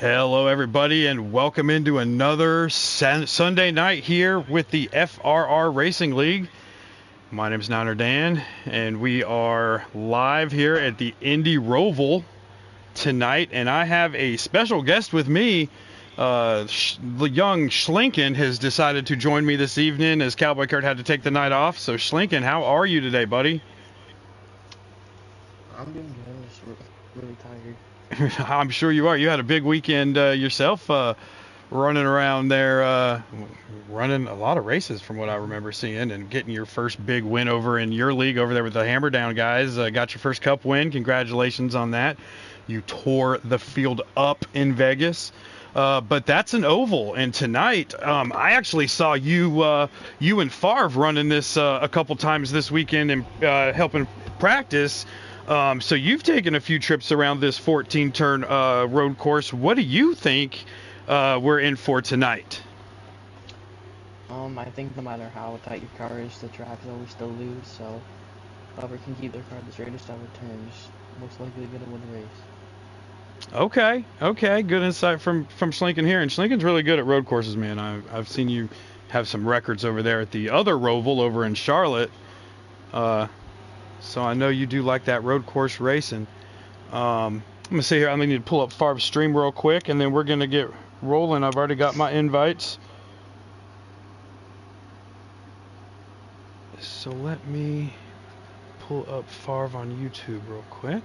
Hello, everybody, and welcome into another Sunday night here with the FRR Racing League. My name is Niner Dan, and we are live here at the Indy Roval tonight, and I have a special guest with me. The young Schlinken has decided to join me this evening as Cowboy Kurt had to take the night off. So, Schlinken, how are you today, buddy? I'm doing good. I'm just really tired. I'm sure you are. You had a big weekend yourself, running around there, running a lot of races from what I remember seeing, and getting your first big win over in your league over there with the Hammer Down guys. Got your first Cup win. Congratulations on that. You tore the field up in Vegas. But that's an oval, and tonight I actually saw you and Favre running this a couple times this weekend and helping practice. So you've taken a few trips around this 14-turn road course. What do you think we're in for tonight? I think no matter how tight your car is, the track is always still loose. So whoever can keep their car the straightest out of turns, most likely going to win the race. Okay, good insight from Schlinken here. And Schlinken's really good at road courses, man. I've seen you have some records over there at the other Roval over in Charlotte. So I know you do like that road course racing. I'm going to see here, I'm going to need to pull up Favre's stream real quick, and then we're going to get rolling. I've already got my invites. So let me pull up Favre on YouTube real quick.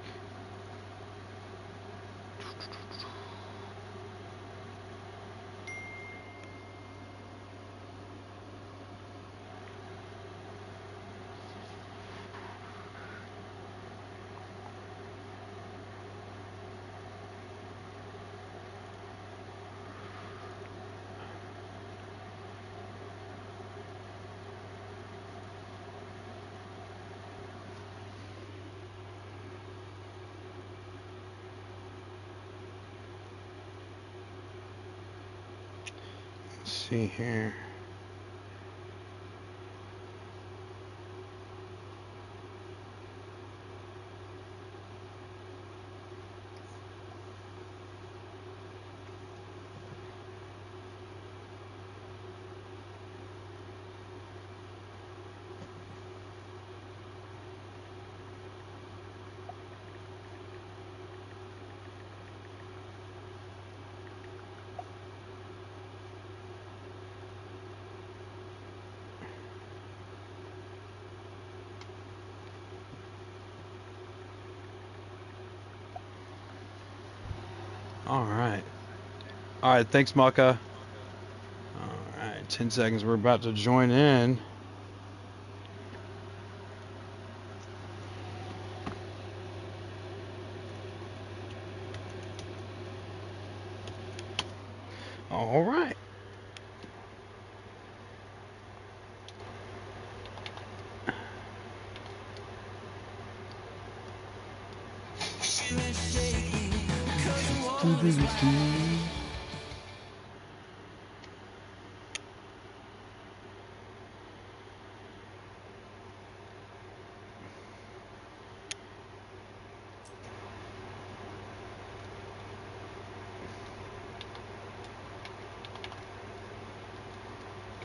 See here. All right, thanks, Mucka. All right, 10 seconds. We're about to join in. All right.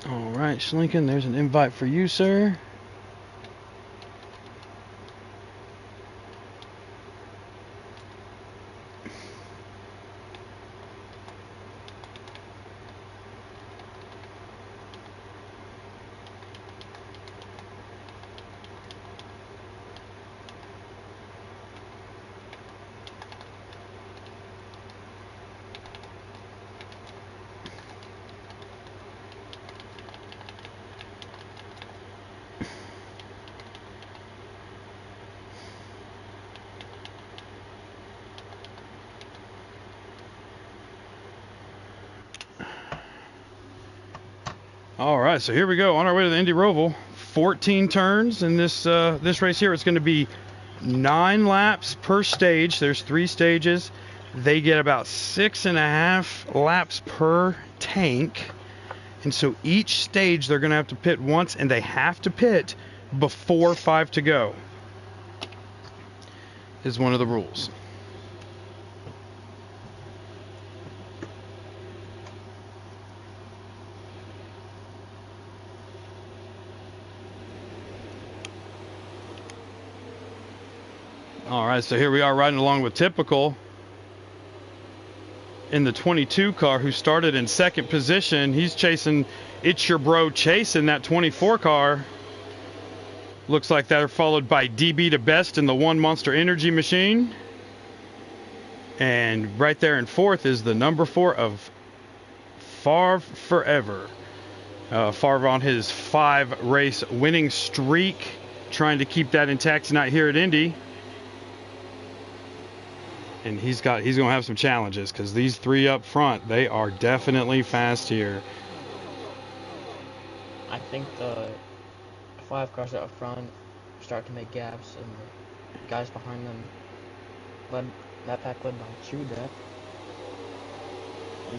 All right, Schlinken, there's an invite for you, sir. All right, so here we go on our way to the Indy Roval. 14 turns in this race here. It's going to be 9 laps per stage. There's 3 stages. They get about 6.5 laps per tank. And so each stage they're going to have to pit once, and they have to pit before 5 to go. Is one of the rules. All right, so here we are riding along with Typical in the 22 car, who started in second position. He's chasing It's Your Bro Chase in that 24 car. Looks like they're followed by DB to Best in the One Monster Energy Machine. And right there in fourth is the number 4 of FRR Forever. FRR on his 5-race winning streak, trying to keep that intact tonight here at Indy. And he's going to have some challenges, because these 3 up front, they are definitely fast here. I think the 5 cars up front start to make gaps, and the guys behind them, that pack led by Trudeath, I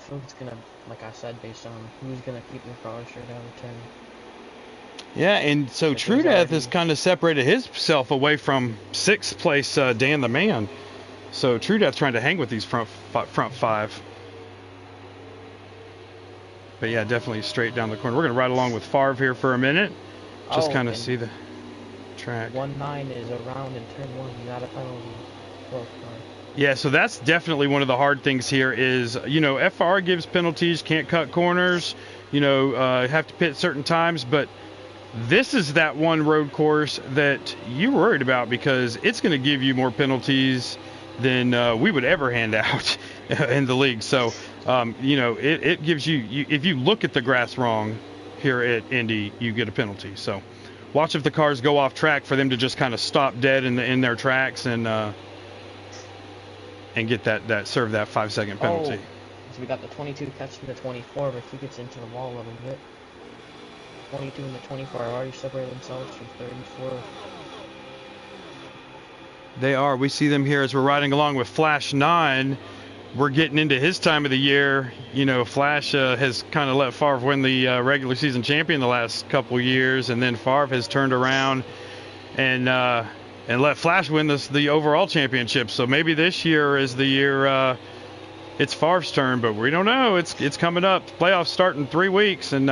feel it's gonna, like I said, based on who's gonna keep the car straight out of turn. Yeah, and so Trudeath has kind of separated himself away from 6th place Dan the Man. So Trudeath trying to hang with these front 5. But yeah, definitely straight down the corner. We're going to ride along with FRR here for a minute. Just kind of see the track. 1-9 is around in turn 1. You got a penalty. Yeah, so that's definitely one of the hard things here is, FRR gives penalties, can't cut corners, have to pit certain times, but this is that one road course that you're worried about, because it's going to give you more penalties than we would ever hand out in the league. So, it gives you, if you look at the grass wrong here at Indy, you get a penalty. So watch if the cars go off track for them to just kind of stop dead in their tracks and get that serve that 5-second penalty. So we got the 22 catching the 24, but he gets into the wall a little bit. 22 and the 24 are already separated themselves from 3rd and 4th. They are. We see them here as we're riding along with Flash 9. We're getting into his time of the year. Flash has kind of let Favre win the regular season champion the last couple years, and then Favre has turned around and let Flash win the overall championship. So maybe this year is the year it's Favre's turn, but we don't know. It's coming up. Playoffs start in 3 weeks, and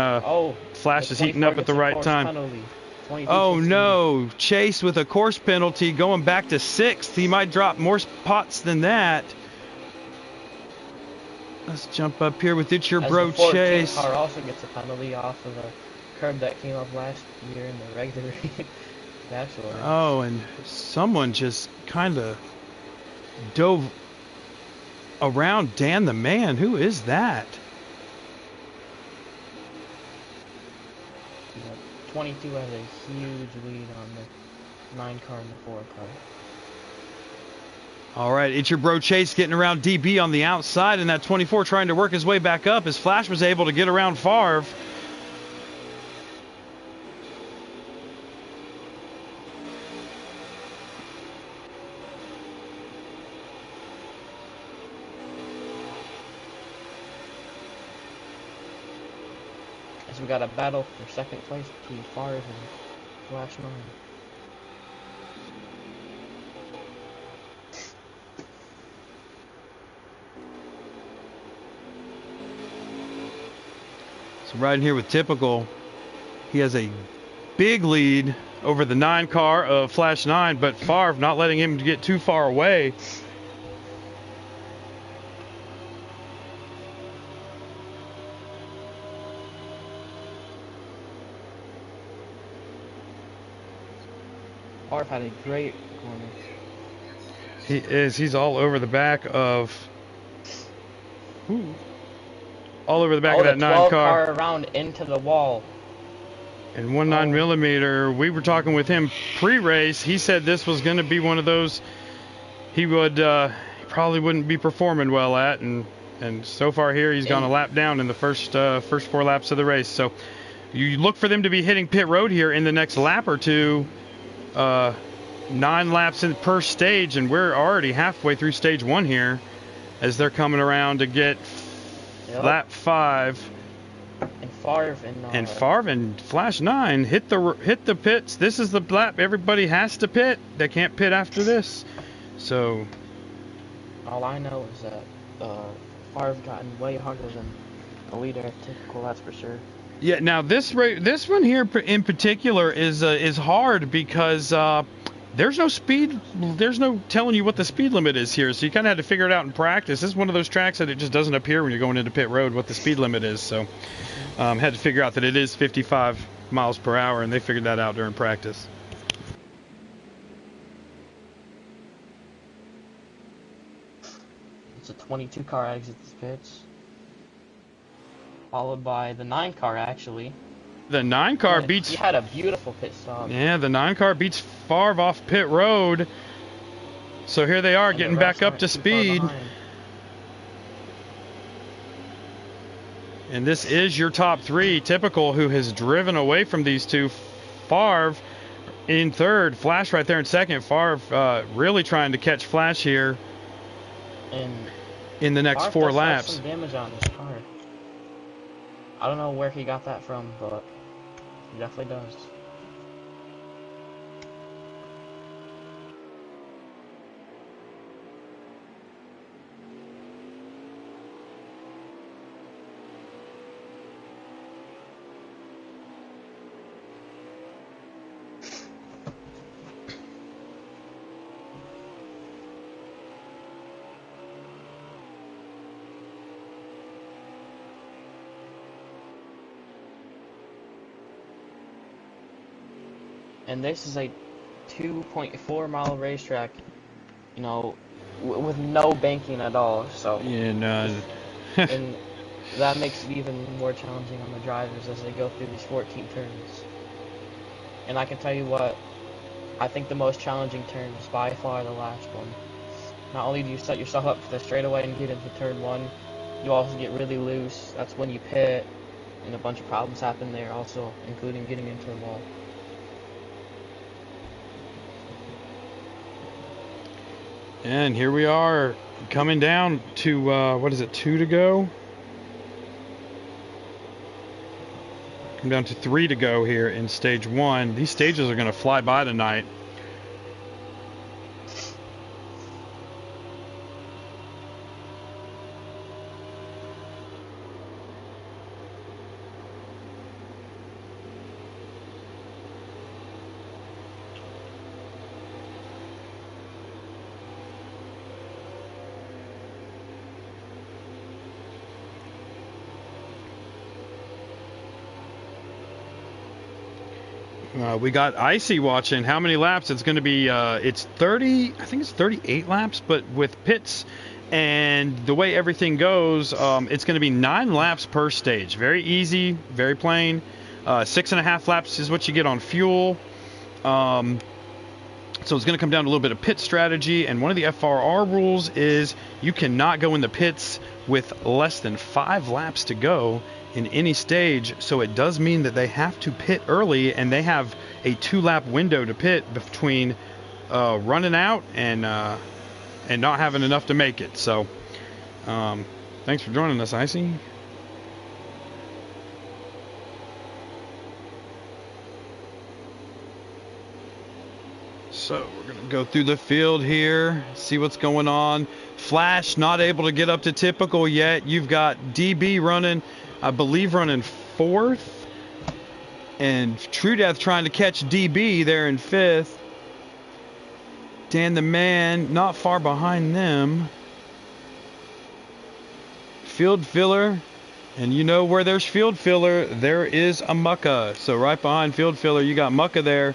Flash is heating up at the right time. Oh no, Chase with a course penalty going back to 6th. He might drop more spots than that. Let's jump up here with It's Your Bro Chase. The car also gets a penalty off of the curb that came up last year in the regular. Oh, and someone just kind of dove around Dan the Man. Who is that? 22 has a huge lead on the 9 car and the 4 car. All right, It's Your Bro Chase getting around DB on the outside, and that 24 trying to work his way back up as Flash was able to get around Favre. As we got a battle for 2nd place between Favre and Flash 9. So riding here with Typical, he has a big lead over the 9 car of Flash 9, but Favre not letting him get too far away. Favre had a great corner. He is. He's all over the back of... all over the back of that 9 car. Around into the wall. And 19mm, we were talking with him pre-race. He said this was going to be one of those he would probably wouldn't be performing well at, and so far here he's gone a lap down in the first 4 laps of the race. So you look for them to be hitting pit road here in the next lap or two. 9 laps per stage, and we're already halfway through stage 1 here as they're coming around to get lap 5. And Favre and Flash 9 hit the pits. This is the lap everybody has to pit. They can't pit after this. So all I know is that Favre gotten way harder than the leader at Typical, that's for sure. Yeah, now this one here in particular is hard because there's no speed, there's no telling you what the speed limit is here, so you kind of had to figure it out in practice. This is one of those tracks that it just doesn't appear when you're going into pit road what the speed limit is, so had to figure out that it is 55 miles per hour, and they figured that out during practice. It's a 22 car exit this pits, followed by the 9 car actually. The 9 car beats... He had a beautiful pit stop. Yeah, the 9 car beats Favre off pit road. So here they are, getting back up to speed. And this is your top 3. Typical, who has driven away from these two. Favre in third. Flash right there in second. Favre really trying to catch Flash here in the next Favre 4 does laps. Have some damage on his car. I don't know where he got that from, but he definitely does. And this is a 2.4 mile racetrack, you know, with no banking at all. So Yeah, no. and that makes it even more challenging on the drivers as they go through these 14 turns. And I can tell you what, I think the most challenging turn is by far the last one. Not only do you set yourself up for the straightaway and get into turn 1, you also get really loose. That's when you pit, and a bunch of problems happen there also, including getting into the wall. And here we are coming down to, what is it, 2 to go? Come down to 3 to go here in stage 1. These stages are going to fly by tonight. We got Icy watching. How many laps? It's going to be, it's 30, I think it's 38 laps, but with pits and the way everything goes, it's going to be 9 laps per stage. Very easy, very plain. 6.5 laps is what you get on fuel. So it's going to come down to a little bit of pit strategy. And one of the FRR rules is you cannot go in the pits with less than 5 laps to go in any stage, so it does mean that they have to pit early, and they have a 2-lap window to pit between running out and not having enough to make it. So thanks for joining us, Icy. So we're going to go through the field here, see what's going on. Flash not able to get up to typical yet. You've got DB running, I believe, running 4th. And True Death trying to catch DB there in 5th. Dan the Man not far behind them. Field filler. And you know where there's field filler, there is a Mucka. So right behind field filler, you got Mucka there.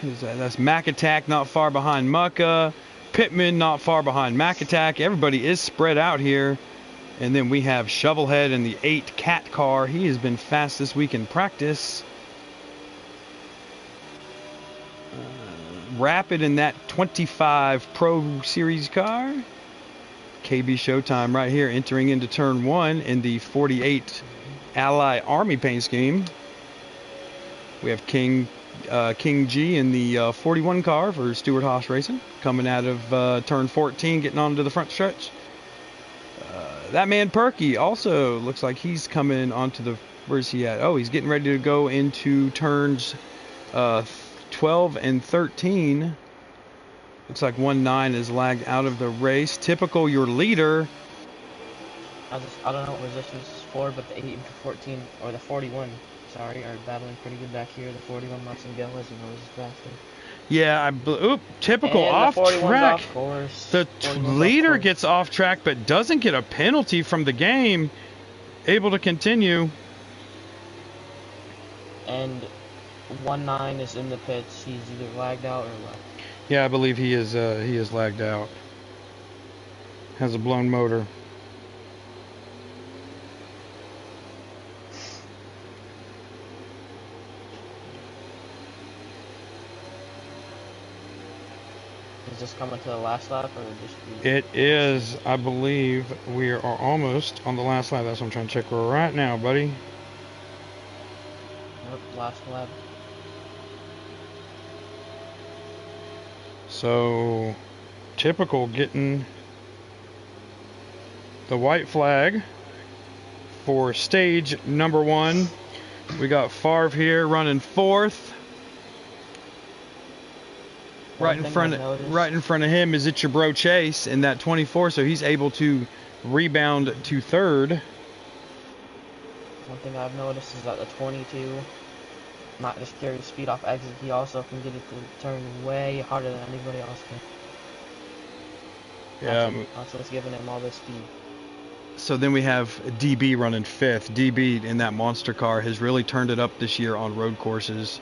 Who's that? That's Mac Attack not far behind Mucka. Pittman not far behind Mac Attack. Everybody is spread out here. And then we have Shovelhead in the 8 Cat car. He has been fast this week in practice. Rapid in that 25 Pro Series car. KB Showtime right here entering into turn 1 in the 48 Ally Army paint scheme. We have King G in the 41 car for Stuart Haas Racing, coming out of turn 14, getting onto the front stretch. That man Perky also looks like he's coming onto the, where's he at? Oh, he's getting ready to go into turns 12 and 13. Looks like 1-9 is lagged out of the race. Typical, your leader. I don't know what resistance is for, but the 8 and 14, or the 41, sorry, are battling pretty good back here. The 41 lets him go as he knows he's faster. Yeah, typical And off the 41's track. off course. The 41's leader off course. gets off track but doesn't get a penalty from the game. Able to continue. And 1-9 is in the pits. He's either lagged out or left. Yeah, I believe he is lagged out. Has a blown motor. Is this coming to the last lap or just? It is, I believe, we are almost on the last lap. That's what I'm trying to check right now, buddy. Nope, last lap. So, typical getting the white flag for stage number 1. We got Favre here running 4th. Right in front of him is It's Your Bro Chase in that 24, so he's able to rebound to 3rd. One thing I've noticed is that the 22 not just carry speed off exit, he also can get it to turn way harder than anybody else can. Yeah. That's what's giving him all this speed. So then we have DB running 5th. DB in that monster car has really turned it up this year on road courses.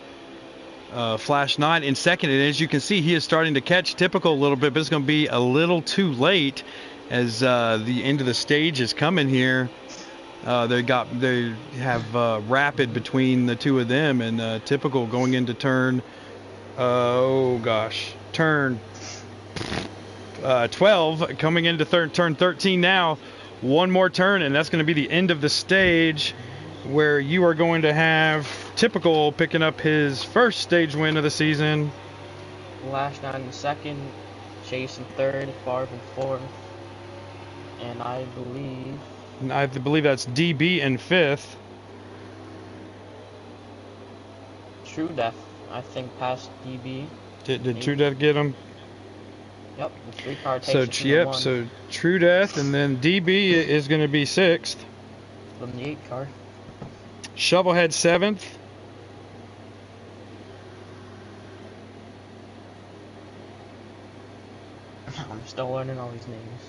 Flash 9 in 2nd, and as you can see, he is starting to catch typical a little bit, but it's going to be a little too late as the end of the stage is coming here. They have rapid between the two of them, and typical going into turn turn 12 coming into turn 13 now. One more turn and that's going to be the end of the stage, where you are going to have typical picking up his first stage win of the season. Flash 9 in 2nd, Chase in 3rd, Favre in 4th, and I believe that's DB in 5th. True Death, I think, passed DB. Did True Death get him? Yep, the 3-car takes it from the 1. So True Death, and then DB is going to be 6th. From the 8-car. Shovelhead 7th. I'm still learning all these names.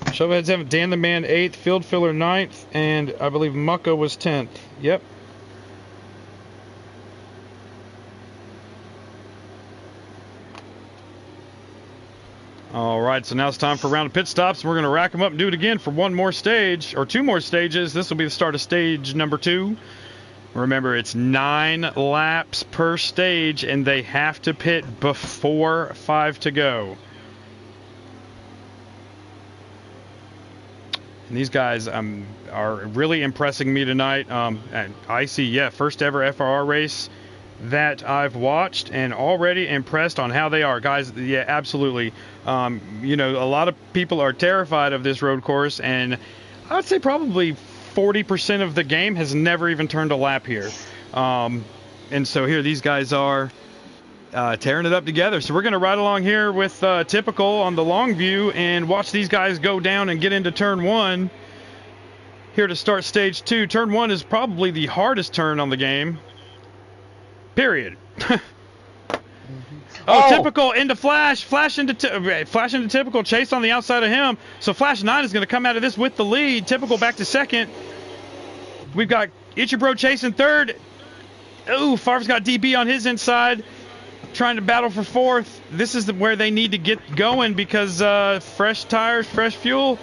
Shovelhead 7th, Dan the Man 8th, Field Filler 9th, and I believe Mucko was 10th. Yep. All right, so now it's time for a round of pit stops. We're going to rack them up and do it again for one more stage, or 2 more stages. This will be the start of stage number 2. Remember, it's 9 laps per stage, and they have to pit before 5 to go. And these guys are really impressing me tonight. And I see, first ever FRR race that I've watched, and already impressed on how they are. Guys, yeah, absolutely. A lot of people are terrified of this road course, and I would say probably 40% of the game has never even turned a lap here. And so here these guys are tearing it up together. So we're going to ride along here with Typical on the long view and watch these guys go down and get into turn 1 here to start stage 2. Turn 1 is probably the hardest turn on the game. Period. Typical into Flash into Typical, Chase on the outside of him. So Flash 9 is going to come out of this with the lead. Typical back to 2nd. We've got It's Your Bro Chase in 3rd. Ooh, Favre's got DB on his inside, trying to battle for 4th. This is where they need to get going, because fresh tires, fresh fuel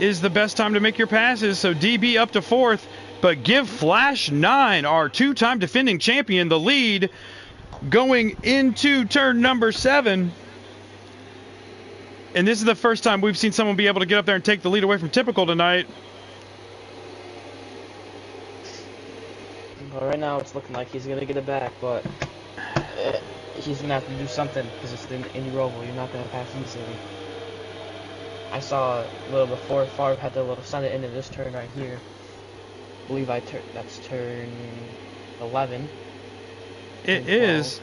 is the best time to make your passes. So DB up to 4th, but give Flash 9, our 2-time defending champion, the lead going into turn number 7. And this is the first time we've seen someone be able to get up there and take the lead away from Typical tonight. Well, right now it's looking like he's going to get it back, but he's going to have to do something, because it's the Indy Roval. You're not going to pass easily. I saw a little before Favre had to send it into this turn right here. I believe that's turn 11. It is.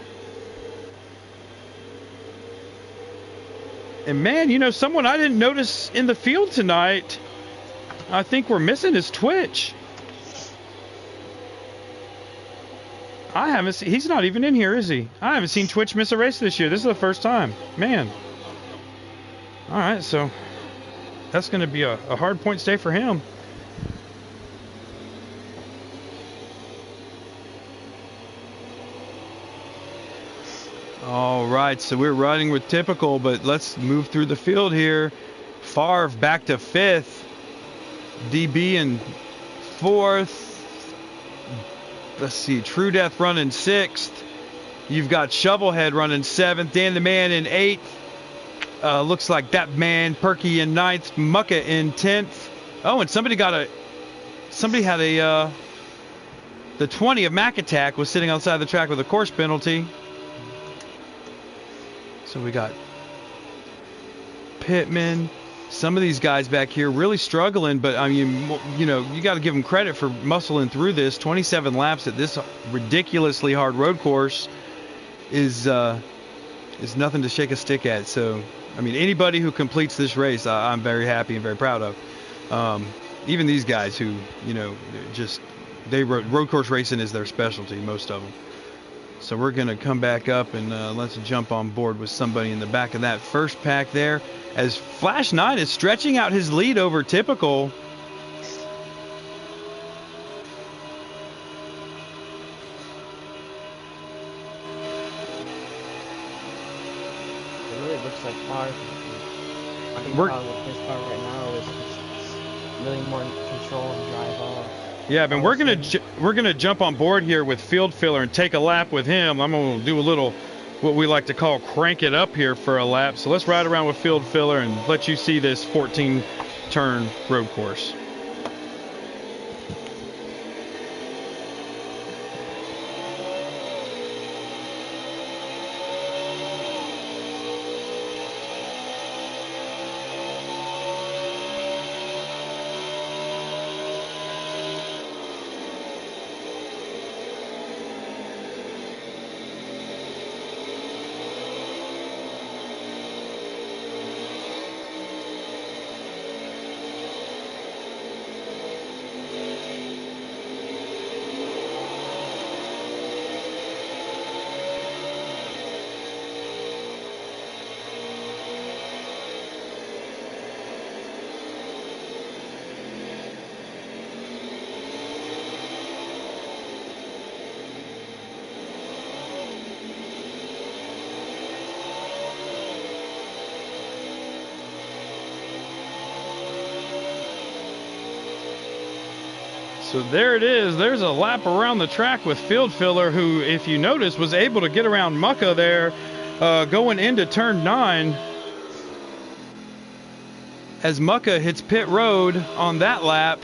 And man, someone I didn't notice in the field tonight, I think we're missing, is Twitch. I haven't seen, he's not even in here, is he? I haven't seen Twitch miss a race this year. This is the first time. Man. All right, so that's going to be a hard point stay for him. All right, so we're riding with Typical, but let's move through the field here. Favre back to 5th. DB in 4th. Let's see, True Death running 6th. You've got Shovelhead running 7th. Dan the Man in 8th. Looks like that man Perky in 9th. Mucka in 10th. Oh, and somebody had a the 20 of Mac Attack was sitting outside the track with a course penalty. So we got Pittman. Some of these guys back here really struggling, but I mean, you know, you got to give them credit for muscling through this. 27 laps at this ridiculously hard road course is nothing to shake a stick at. So, I mean, anybody who completes this race, I'm very happy and very proud of. Even these guys who, you know, just road course racing is their specialty, most of them. So we're going to come back up and let's jump on board with somebody in the back of that first pack there. As Flash 9 is stretching out his lead over Typical. It really looks like Favre. I think probably with his car right now is really more control and drive off. Yeah, but we're gonna jump on board here with Field Filler and take a lap with him. I'm gonna do a little what we like to call crank it up here for a lap. So let's ride around with Field Filler and let you see this 14-turn road course. So there it is. There's a lap around the track with Field Filler, who, if you notice, was able to get around Mucka there going into turn 9. As Mucka hits pit road on that lap.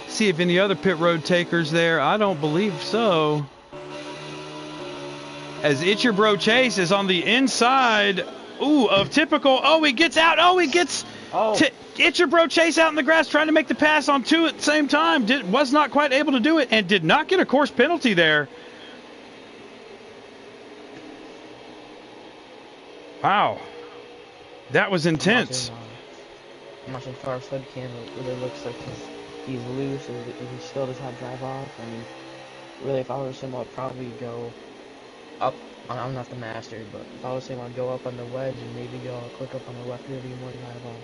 See if any other pit road takers there. I don't believe so. As It's Your Bro Chase is on the inside, of Typical. Oh, he gets out. Oh, he gets... It's Your Bro Chase out in the grass trying to make the pass on 2 at the same time. Was not quite able to do it and did not get a course penalty there. Wow. That was intense. I'm watching Favre's hood cam. It really looks like he's loose and he still does not drive off. I mean, really, if I was him, I'd probably go up. I'm not the master, but if I was him, I'd go up on the wedge and maybe go click up on the left rear view more drive off.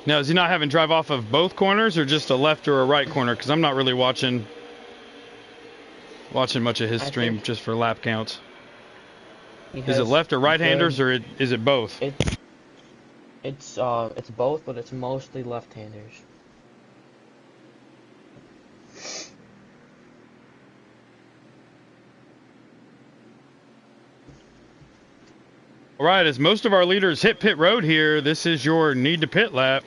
Now, is he not having drive off of both corners or just a left or a right corner? Because I'm not really watching much of his stream just for lap counts. Is it left or right-handers or is it both? It's both, but it's mostly left-handers. All right, as most of our leaders hit pit road here, this is your need to pit lap.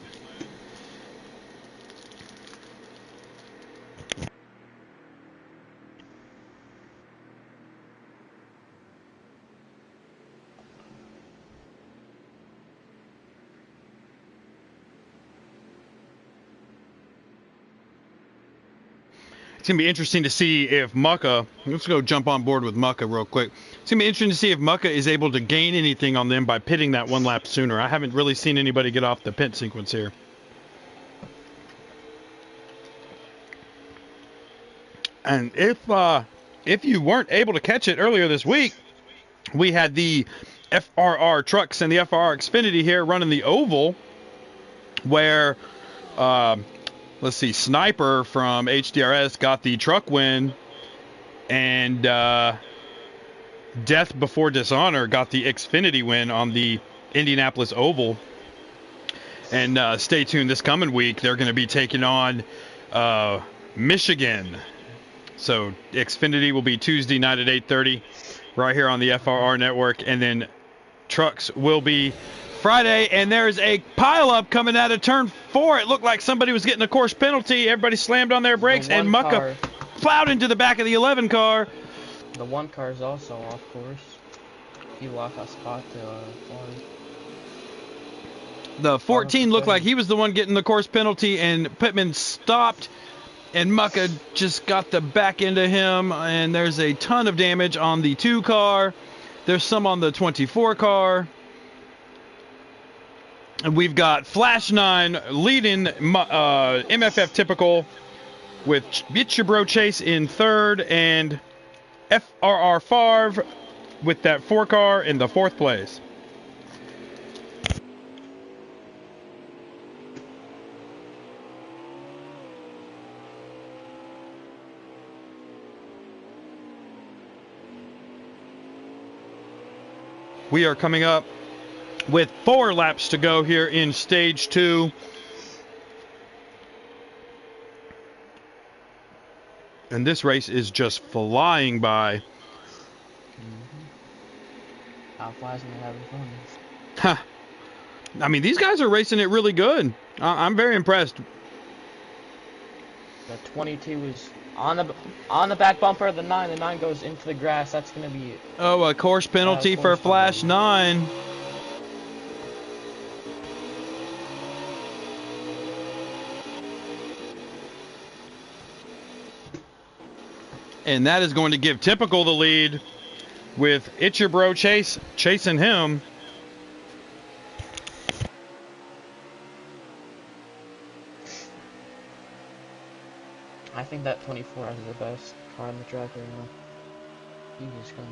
It's going to be interesting to see if Mucka, let's go jump on board with Mucka real quick. It's going to be interesting to see if Mucka is able to gain anything on them by pitting that one lap sooner. I haven't really seen anybody get off the pit sequence here. And if you weren't able to catch it earlier this week, we had the FRR trucks and the FRR Xfinity here running the oval, where let's see, Sniper from HDRS got the truck win, and Death Before Dishonor got the Xfinity win on the Indianapolis oval. And stay tuned this coming week. They're going to be taking on Michigan. So Xfinity will be Tuesday night at 8:30 right here on the FRR network. And then trucks will be Friday. And there's a pileup coming out of turn 4. It looked like somebody was getting a course penalty. Everybody slammed on their brakes, and Mucka plowed into the back of the 11 car. The 1 car is also off course. He lost a spot to fly. The 14 looked like he was the one getting the course penalty, and Pittman stopped, and Mucka just got the back end of him, and there's a ton of damage on the 2 car. There's some on the 24 car. And we've got Flash 9 leading MFF Typical with Get Your Bro Chase in 3rd, and FRR Favre with that 4 car in the 4th place. We are coming up with 4 laps to go here in stage 2. And this race is just flying by. Outflies and having fun. Ha! I mean, these guys are racing it really good. I'm very impressed. The 22 is on the back bumper of the 9. The 9 goes into the grass. That's going to be... Oh, a course penalty for Flash 9. And that is going to give Typical the lead, with It's Your Bro Chase chasing him. I think that 24 is the best car on the track right now. He is coming.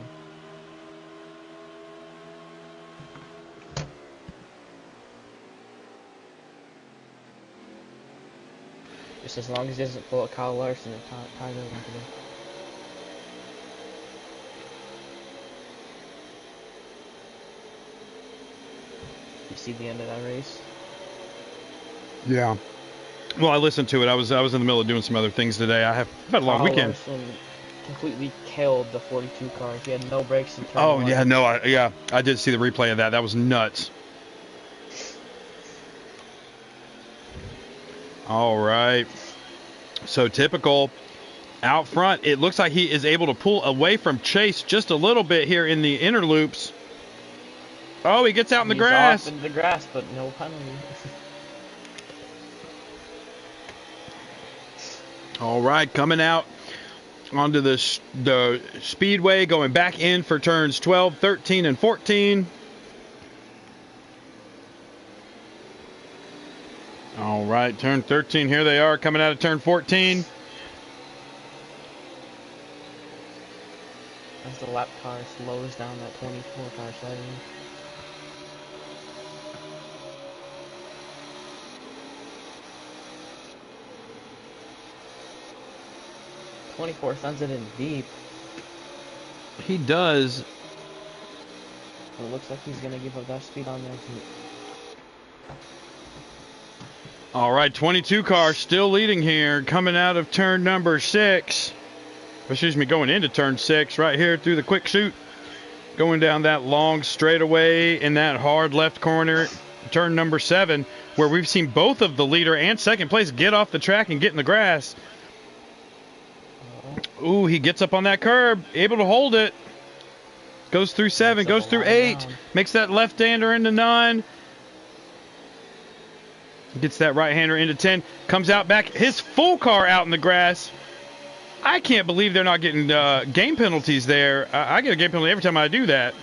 Just as long as he doesn't pull a Kyle Larson and Tyler into the... You see the end of that race? Yeah. Well, I listened to it. I was in the middle of doing some other things today. I've had a long weekend. Larson completely killed the 42 car. He had no brakes in turn Oh, 1. yeah, no, I did see the replay of that. That was nuts. All right. So Typical out front. It looks like he is able to pull away from Chase just a little bit here in the inner loops. Oh, he gets out in the grass. Off in the grass, but no penalty. All right, coming out onto the speedway, going back in for turns 12, 13, and 14. All right, turn 13, here they are coming out of turn 14. As the lap car slows down that 24 car slightly. Sends it in deep. He does. It looks like he's going to give up that speed on there too. All right, 22 car still leading here, coming out of turn number 6. Excuse me, going into turn 6 right here through the quick shoot. Going down that long straightaway in that hard left corner, turn number 7, where we've seen both of the leader and second place get off the track and get in the grass. Ooh, he gets up on that curb, able to hold it. Goes through 7, goes through 8, makes that left-hander into 9. Gets that right-hander into 10, comes out back, his full car out in the grass. I can't believe they're not getting game penalties there. I get a game penalty every time I do that.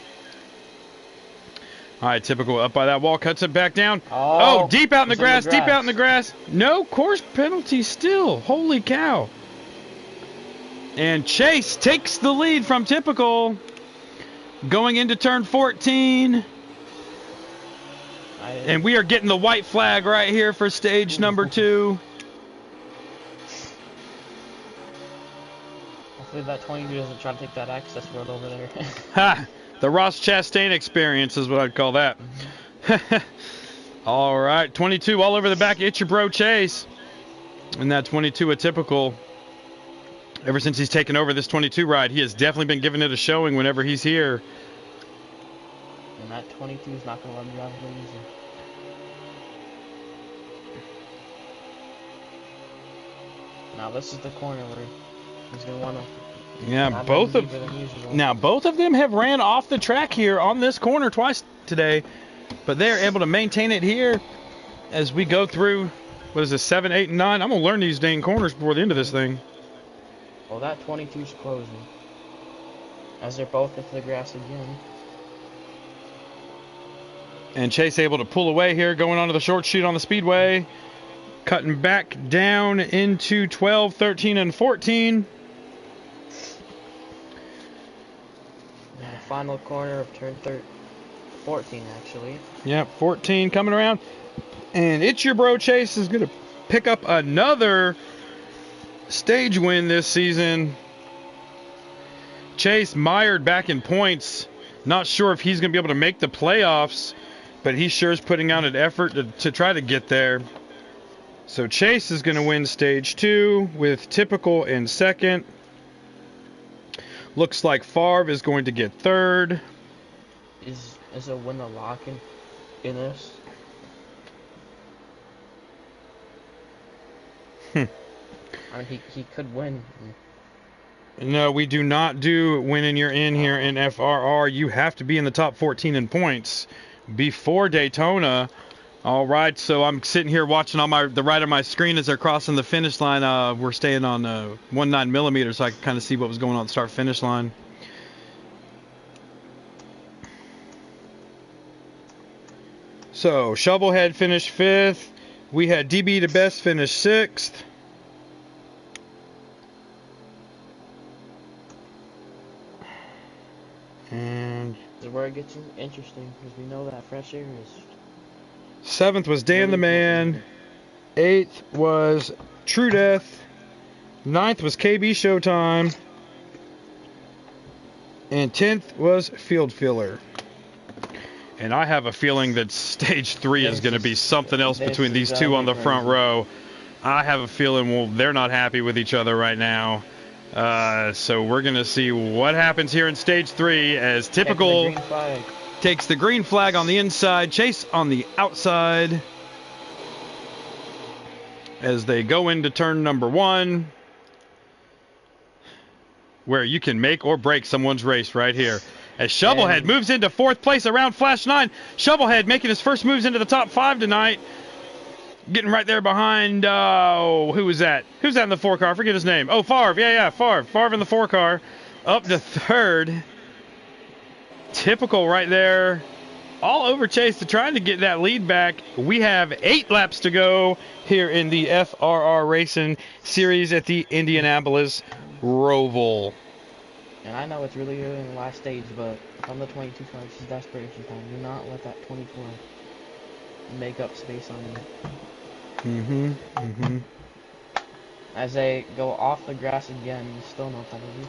All right, Typical up by that wall, cuts it back down. Oh, deep out in the grass, deep out in the grass. No course penalty still. Holy cow. And Chase takes the lead from Typical. Going into turn 14. And we are getting the white flag right here for stage number 2. Hopefully that 22 doesn't try to take that access road over there. Ha! The Ross Chastain experience is what I'd call that. All right, 22 all over the back. It's your bro Chase. And that 22 a Typical. Ever since he's taken over this 22 ride, he has definitely been giving it a showing whenever he's here. And that 22 is not going to let him drive it easy. Now this is the corner where he's going to want to... Yeah, both of them have ran off the track here on this corner twice today. But they're able to maintain it here as we go through, what is this, 7, 8, and 9? I'm going to learn these dang corners before the end of this thing. Well, that 22's closing. As they're both into the grass again. And Chase able to pull away here, going onto the short chute on the speedway. Cutting back down into 12, 13, and 14. And the final corner of turn 14, actually. Yep, 14 coming around. And It's Your Bro Chase is going to pick up another stage win this season. Chase mired back in points. Not sure if he's going to be able to make the playoffs, but he sure is putting out an effort to try to get there. So Chase is going to win stage 2 with Typical in second. Looks like FRR is going to get third. Is a win a lock in this? I mean, he could win. No, we do not do winning you're in here in FRR. You have to be in the top 14 in points before Daytona. All right, so I'm sitting here watching on the right of my screen as they're crossing the finish line. We're staying on 19mm, so I could kind of see what was going on at the start-finish line. So Shovelhead finished 5th. We had DB to Best finish 6th. And this is where it gets interesting, because we know that fresh air is... 7th was Dan the Man. 8th was True Death. 9th was KB Showtime. And 10th was Field Filler. And I have a feeling that stage 3 is going to be something else between these two on the front row. I have a feeling, they're not happy with each other right now. So we're going to see what happens here in stage 3 as Typical takes the green flag on the inside, Chase on the outside as they go into turn number 1, where you can make or break someone's race right here. As Shovelhead moves into 4th place around Flash 9. Shovelhead making his first moves into the top 5 tonight. Getting right there behind, who was that? Who's that in the 4 car? I forget his name. Oh, FRR. Yeah, FRR. FRR in the 4 car. Up to 3rd. Typical right there. All over Chase to trying to get that lead back. We have 8 laps to go here in the FRR Racing Series at the Indianapolis Roval. And I know it's really early in the last stage, but from the 22 car, this is desperation time. Do not let that 24 make up space on you. As they go off the grass again, you still know what that is.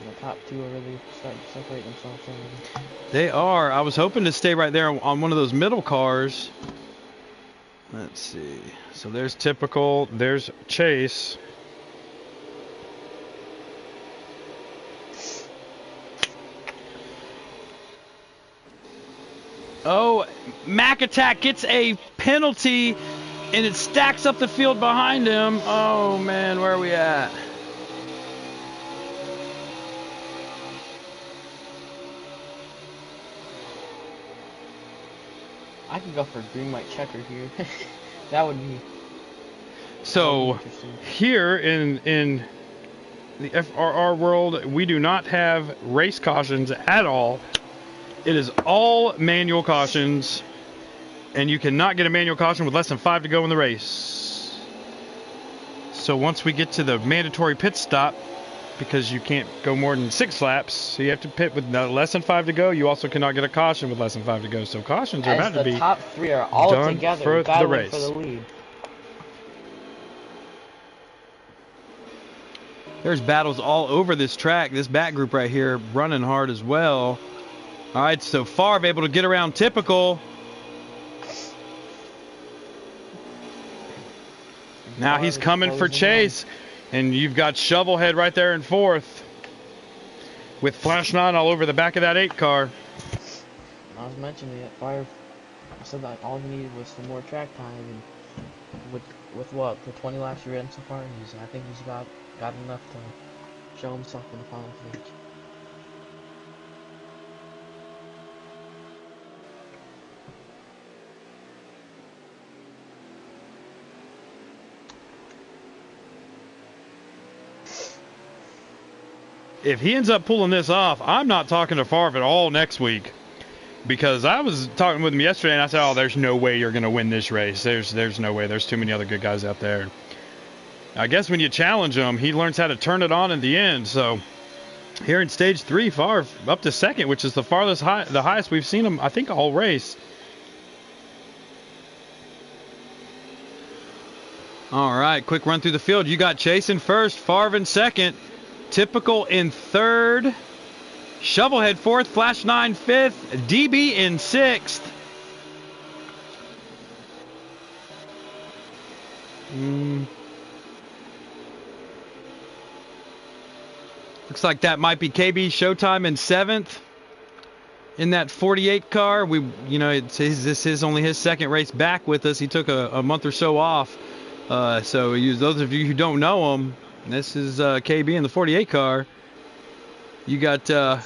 The top 2 are really starting to separate themselves already. They are. I was hoping to stay right there on one of those middle cars. Let's see. So there's Typical. There's Chase. Oh, Mac Attack gets a penalty, and it stacks up the field behind him. Oh, man, where are we at? I could go for a green white checker here. That would be so here in the FRR world, we do not have race cautions at all. It is all manual cautions, and you cannot get a manual caution with less than 5 to go in the race. So once we get to the mandatory pit stop, because you can't go more than 6 laps, so you have to pit with less than 5 to go. You also cannot get a caution with less than 5 to go. So cautions are about to be the top 3 are all done together for the battling race. for the lead. There's battles all over this track. This back group right here running hard as well. All right, so Favre able to get around Typical. Now he's coming for Chase. And you've got Shovelhead right there in 4th. With Flash 9 all over the back of that 8 car. I was mentioning it. Fire said that all he needed was some more track time. And with what? The 20 laps you've ridden so far, I think he's got enough to show himself in the final stage. If he ends up pulling this off, I'm not talking to Favre at all next week. Because I was talking with him yesterday, and I said, oh, there's no way you're going to win this race. There's no way. There's too many other good guys out there. I guess when you challenge him, he learns how to turn it on in the end. So here in stage 3, Favre up to 2nd, which is the highest we've seen him, I think, all race. All right, quick run through the field. You got Chase in 1st, Favre in 2nd. Typical in 3rd, Shovelhead 4th, Flash 9 5th, DB in 6th. Looks like that might be KB Showtime in 7th. In that 48 car, this is only his 2nd race back with us. He took a month or so off. So those of you who don't know him, this is KB in the 48 car. You got so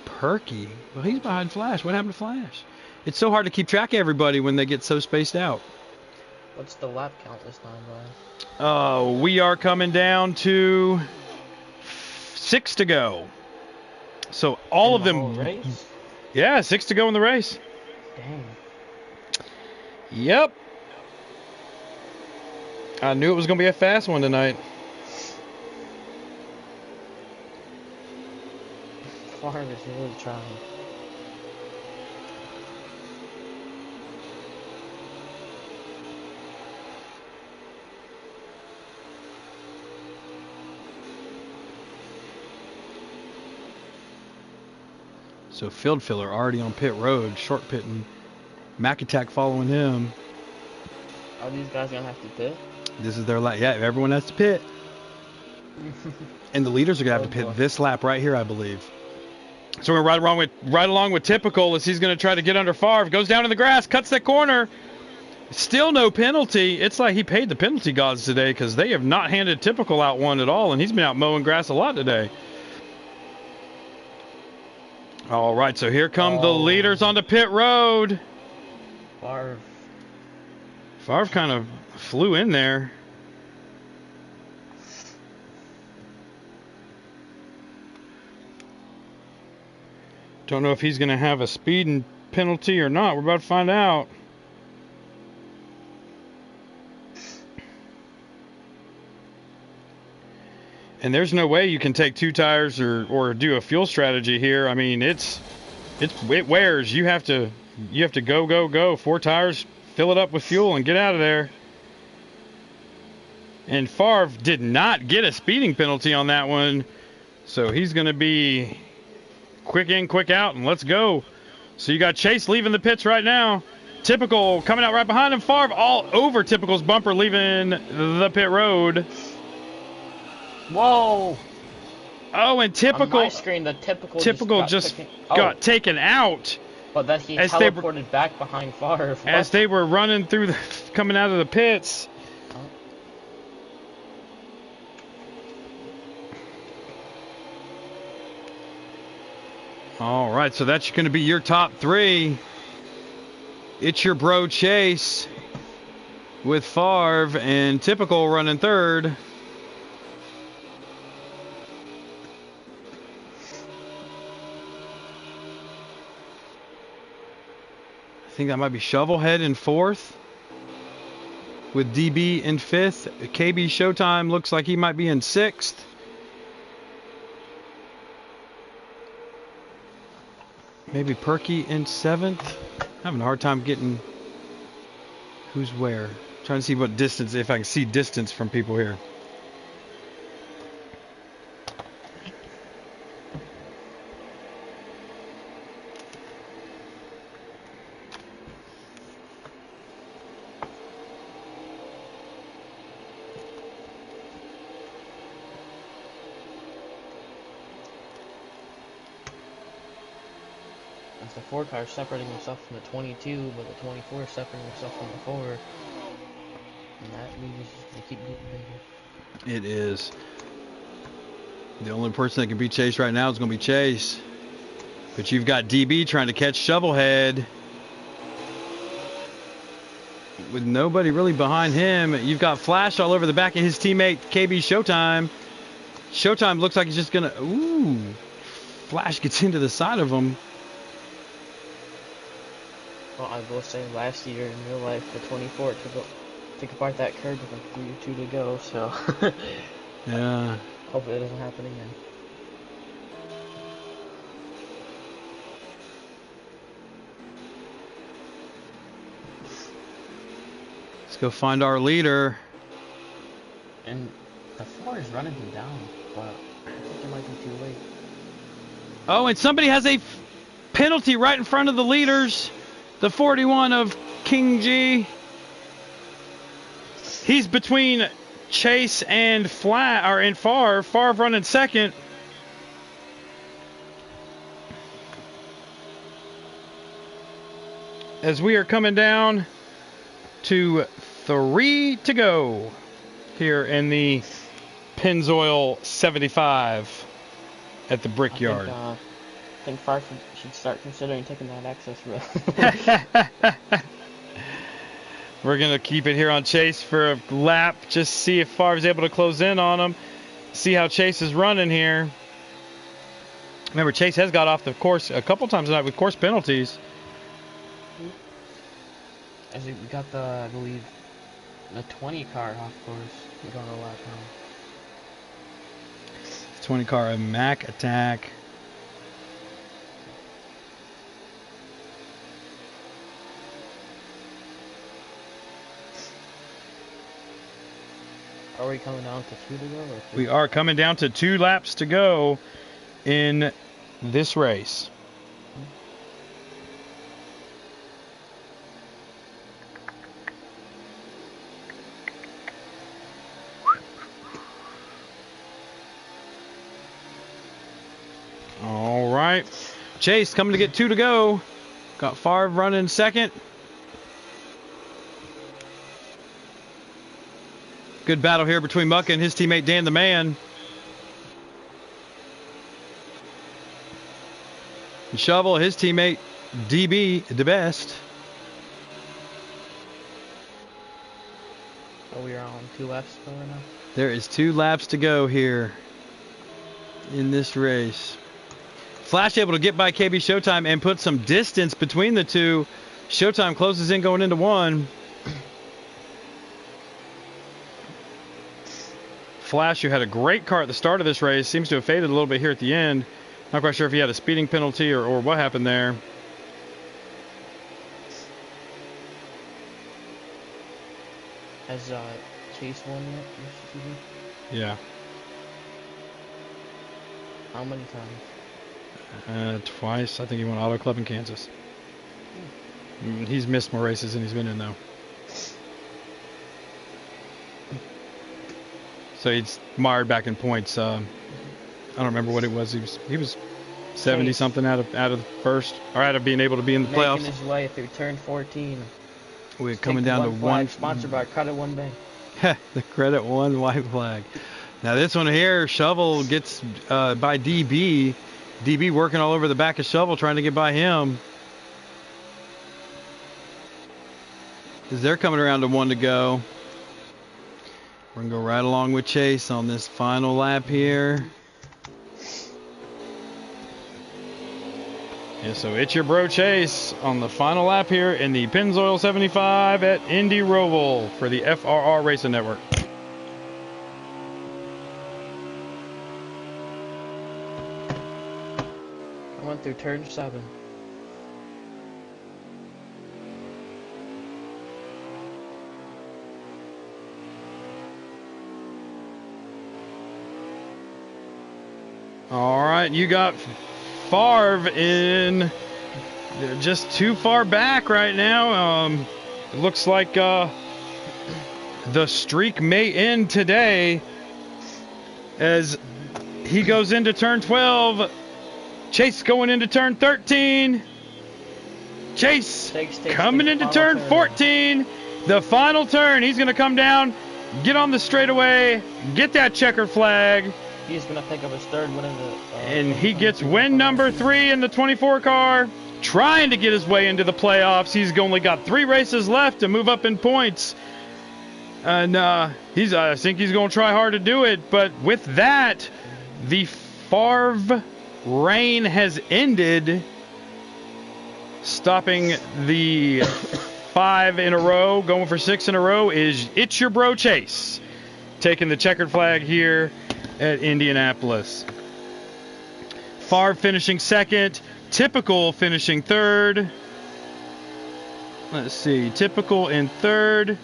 Perky. Well, he's behind Flash. What happened to Flash? It's so hard to keep track of everybody when they get so spaced out. What's the lap count this time, Brian? We are coming down to 6 to go. So all of them. Whole race? Yeah, 6 to go in the race. Dang. Yep. I knew it was going to be a fast one tonight. Favre is really trying. So field filler already on pit road, short pitting. Mac Attack following him. Are these guys going to have to pit? This is their lap. Yeah, everyone has to pit. And the leaders are going to have to pit this lap right here, I believe. So we're right along with Typical as he's going to try to get under Favre. Goes down in the grass, cuts that corner. Still no penalty. It's like he paid the penalty gods today because they have not handed Typical out one at all, and he's been out mowing grass a lot today. All right, so here come the leaders onto pit road. Favre kind of flew in there. Don't know if he's going to have a speeding penalty or not. We're about to find out. And there's no way you can take 2 tires or do a fuel strategy here. I mean, it wears. You have to go. 4 tires, fill it up with fuel, and get out of there. And Favre did not get a speeding penalty on that one, so he's going to be quick in, quick out, and let's go. So you got Chase leaving the pits right now. Typical coming out right behind him. Favre all over Typical's bumper, leaving the pit road. Whoa! Oh, and Typical. On my screen, the Typical just got taken out. But then he teleported back behind Favre. As they were running through coming out of the pits. All right, so that's going to be your top 3. It's your bro Chase with Favre and Typical running 3rd. I think that might be Shovelhead in 4th with DB in 5th. KB Showtime looks like he might be in 6th. Maybe Perky in 7th. Having a hard time getting who's where. Trying to see what distance, if I can see distance from people here. The 4 car is separating himself from the 22, but the 24 is separating himself from the 4. And that means they keep getting bigger. It is. The only person that can beat Chase right now is going to be Chase. But you've got DB trying to catch Shovelhead. With nobody really behind him. You've got Flash all over the back of his teammate, KB Showtime. Showtime looks like he's just going to... Ooh. Flash gets into the side of him. Well, I will say last year in real life, the 24 took apart that curb with like 3 or 2 to go, so yeah. Hopefully it doesn't happen again. Let's go find our leader. And the 4 is running him down, but I think it might be too late. Oh, and somebody has a penalty right in front of the leaders. The 41 of King G. He's between Chase and FRR. FRR running second. As we are coming down to 3 to go here in the Pennzoil 75 at the Brickyard. I think FRR should start considering taking that access road. We're going to keep it here on Chase for a lap. Just see if Favre's able to close in on him. See how Chase is running here. Remember, Chase has got off the course a couple times tonight with course penalties. As we got the, I believe, the 20 car off course. We're going to lap now. 20 car, a Mac attack. Are we coming down to 2 to go? Or 3? We are coming down to 2 laps to go in this race. All right. Chase coming to get 2 to go. Got Favre running second. Good battle here between Mucka and his teammate Dan the Man. And Shovel, his teammate DB, the best. Oh, we are on 2 laps to go right now? There is 2 laps to go here in this race. Flash able to get by KB Showtime and put some distance between the two. Showtime closes in going into 1. Flash, who had a great car at the start of this race, seems to have faded a little bit here at the end. Not quite sure if he had a speeding penalty or what happened there. Has Chase won yet? Yeah. How many times? Twice. I think he won Auto Club in Kansas. He's missed more races than he's been in, though. So he's mired back in points. I don't remember what it was. He was 70 something out of first, or out of being able to be in the playoffs. Making his way through turn 14. We're coming down to 1. Sponsored by Credit One Bank. The Credit One white flag. Now this one here, Shovel gets by DB. DB working all over the back of Shovel, trying to get by him. As they're coming around to 1 to go. We're going to go right along with Chase on this final lap here. Yeah, so it's your bro Chase on the final lap here in the Pennzoil 75 at Indy Roval for the FRR Racing Network. I went through turn 7. All right, you got Favre in just too far back right now. It looks like the streak may end today as he goes into turn 12. Chase going into turn 13. Chase coming into turn 14. The final turn. He's going to come down, get on the straightaway, get that checker flag. He's going to pick up his third win in the... and he gets win number 3 in the 24 car, trying to get his way into the playoffs. He's only got 3 races left to move up in points. And I think he's going to try hard to do it. But with that, the Favre reign has ended, stopping the 5 in a row. Going for 6 in a row is It's Your Bro Chase, taking the checkered flag here at Indianapolis. Favre finishing second, Typical finishing third. Let's see, Typical in third.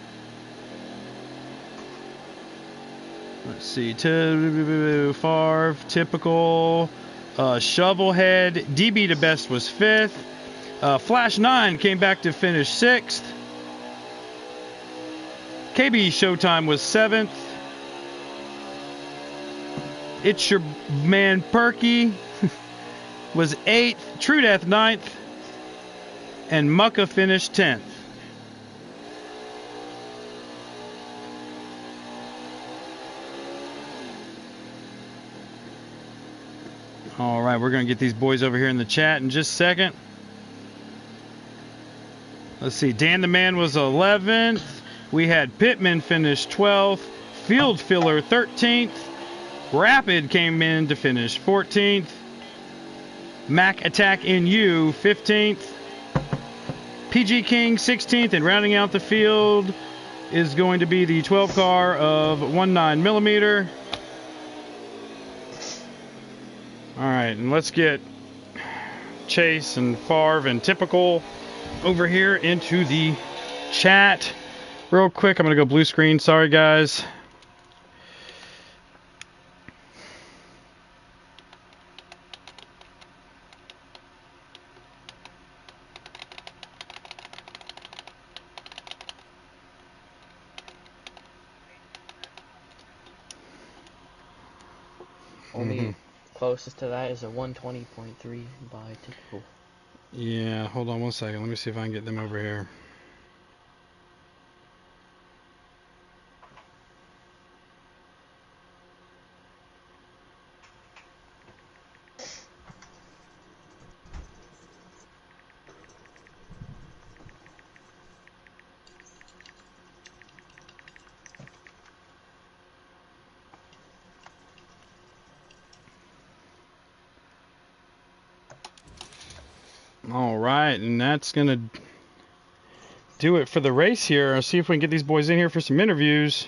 Let's see, Favre, Typical, Shovelhead, DB to best was 5th. Flash 9 came back to finish 6th. KB Showtime was 7th. It's Your Man Perky was 8th. True Death 9th. And Mucka finished 10th. All right, we're going to get these boys over here in the chat in just a second. Let's see, Dan the Man was 11th. We had Pittman finish 12th. Field Filler 13th. Rapid came in to finish 14th. Mac Attack in U 15th. PG King 16th, and rounding out the field is going to be the 12 car of 19mm. All right, and let's get Chase and Favre and Typical over here into the chat real quick. I'm going to go blue screen. Sorry, guys. Only closest to that is a 120.3 by Typical. Yeah, hold on one second. Let me see if I can get them over here. All right, and that's going to do it for the race here. I'll see if we can get these boys in here for some interviews.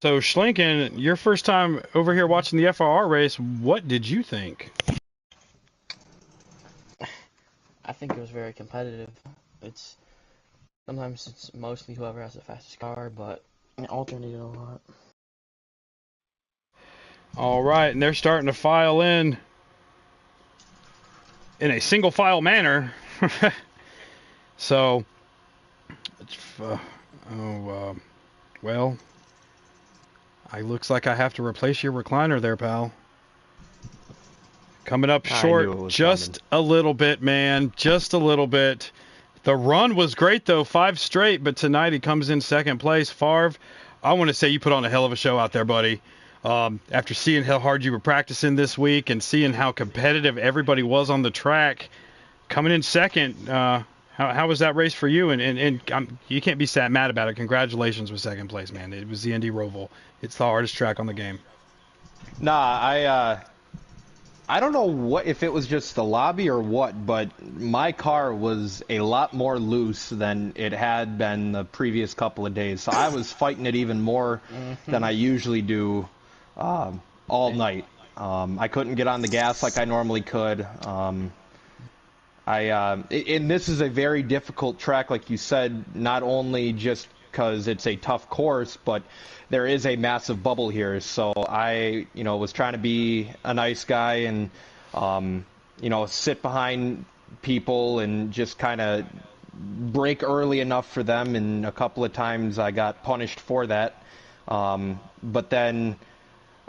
So, Schlinken, your first time over here watching the FRR race, what did you think? I think it was very competitive. Sometimes it's mostly whoever has the fastest car, but it alternated a lot. All right, and they're starting to file in a single file manner. So, well, it looks like I have to replace your recliner there, pal. Coming up short just a little bit, man. Just a little bit. The run was great, though. 5 straight, but tonight he comes in second place. Favre, I want to say you put on a hell of a show out there, buddy. After seeing how hard you were practicing this week and seeing how competitive everybody was on the track, coming in second, how How was that race for you? And you can't be mad about it. Congratulations with second place, man. It was the Indy Roval. It's the hardest track on the game. Nah, I don't know what if it was just the lobby or what, but my car was a lot more loose than it had been the previous couple of days. So I was fighting it even more than I usually do all night. I couldn't get on the gas like I normally could. And this is a very difficult track, like you said, not only just because it's a tough course, but there is a massive bubble here. So I, was trying to be a nice guy and, sit behind people and just kind of break early enough for them. And a couple of times I got punished for that. But then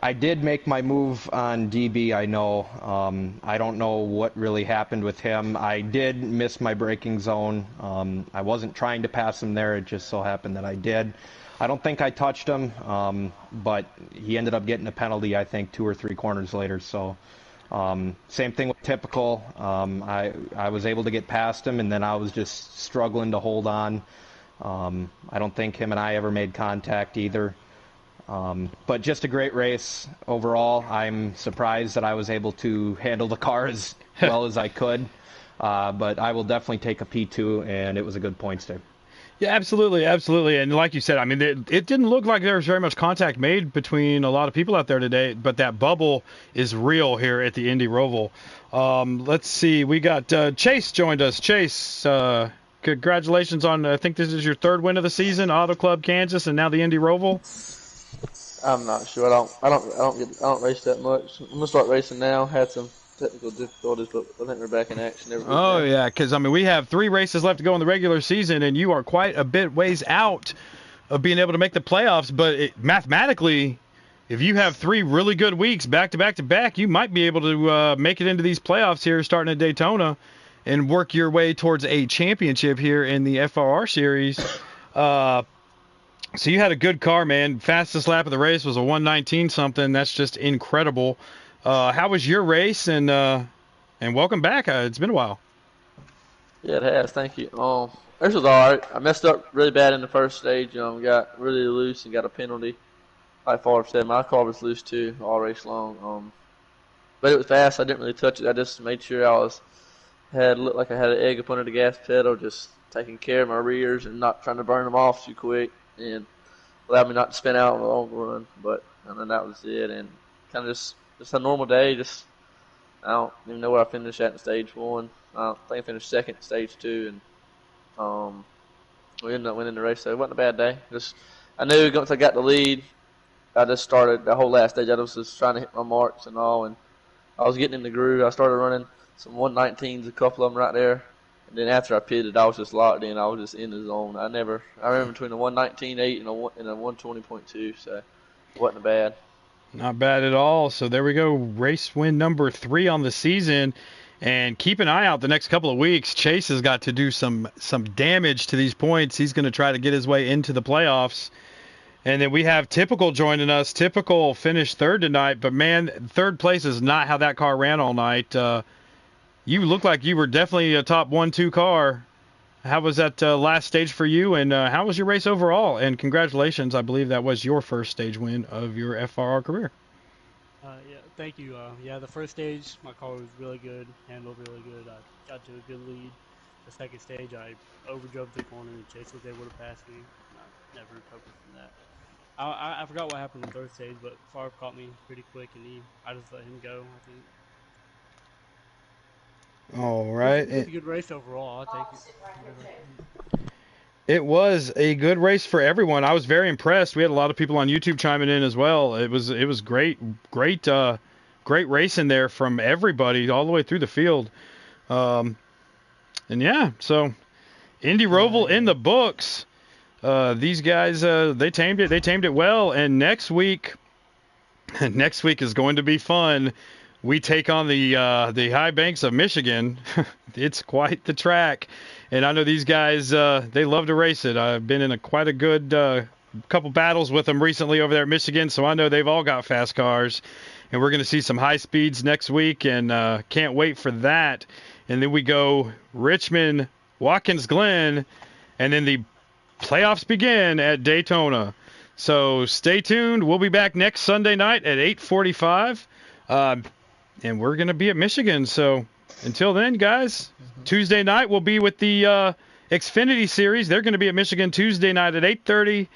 I did make my move on DB, I know. I don't know what really happened with him. I did miss my braking zone. I wasn't trying to pass him there. It just so happened that I did. I don't think I touched him, but he ended up getting a penalty, I think, 2 or 3 corners later. So same thing with Typical. I was able to get past him, and then I was just struggling to hold on. I don't think him and I ever made contact either. But just a great race overall. I'm surprised that I was able to handle the car as well as I could. But I will definitely take a P2, and it was a good points day. Yeah, absolutely, absolutely. And like you said, I mean, it didn't look like there was very much contact made between a lot of people out there today, but that bubble is real here at the Indy Roval. Let's see, we got Chase joined us. Chase, congratulations on, I think this is your 3rd win of the season, Auto Club Kansas, and now the Indy Roval. I'm not sure. I don't race that much. I'm gonna start racing now. Had some technical difficulties, but I think we're back in action. Oh yeah, because I mean we have 3 races left to go in the regular season, and you are quite a bit ways out of being able to make the playoffs. But mathematically, if you have 3 really good weeks back to back to back, you might be able to make it into these playoffs here, starting at Daytona, and work your way towards a championship here in the FRR series. So you had a good car, man. Fastest lap of the race was a 1:19 something. That's just incredible. How was your race? And welcome back. It's been a while. Yeah, it has. Thank you. This was all right. I messed up really bad in the first stage. Got really loose and got a penalty. Like Favre said, my car was loose too all race long. But it was fast. I didn't really touch it. I just made sure looked like I had an egg up under the gas pedal, just taking care of my rears and not trying to burn them off too quick. And allowed me not to spin out on the long run, and then that was it. And kind of just a normal day. Just I don't even know where I finished at in stage 1. I think I finished 2nd in stage 2, and we ended up winning the race. So it wasn't a bad day. I knew once I got the lead, I just started the whole last stage. I was just trying to hit my marks and all, and I was getting in the groove. I started running some 119s, a couple of them right there. And then after I pitted, I was just locked in. I was just in the zone. I remember between a 119.8 and a 120.2, so it wasn't bad. Not bad at all. So there we go. Race win number 3 on the season. And keep an eye out the next couple of weeks. Chase has got to do some damage to these points. He's going to try to get his way into the playoffs. And then we have Typical joining us. Typical finished 3rd tonight, but man, 3rd place is not how that car ran all night. You look like you were definitely a top 1-2 car. How was that last stage for you, and how was your race overall? And congratulations, I believe that was your first stage win of your FRR career. Yeah, thank you. The first stage, my car was really good, handled really good. I got to a good lead. The second stage, I overdrove the corner, and Chase was able to pass me. I never recovered from that. I forgot what happened in the 3rd stage, but Favre caught me pretty quick, and I just let him go, I think. All right. It was a good race overall. I'll take it. It was a good race for everyone. I was very impressed. We had a lot of people on YouTube chiming in as well. It was great racing there from everybody all the way through the field. And yeah, so Indy Roval in the books. These guys they tamed it well. And next week is going to be fun. We take on the high banks of Michigan. It's quite the track, and I know these guys. They love to race it. I've been in quite a good couple battles with them recently over there at Michigan, so I know they've all got fast cars, and we're going to see some high speeds next week, and can't wait for that. And then we go Richmond, Watkins Glen, and then the playoffs begin at Daytona. So stay tuned. We'll be back next Sunday night at 8:45, and we're going to be at Michigan. So until then, guys, Tuesday night we'll be with the Xfinity Series. They're going to be at Michigan Tuesday night at 8:30.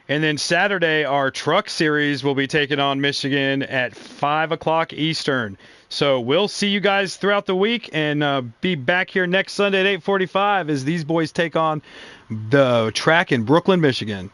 And then Saturday, our Truck Series will be taking on Michigan at 5 o'clock Eastern. So we'll see you guys throughout the week and be back here next Sunday at 8:45 as these boys take on the track in Brooklyn, Michigan.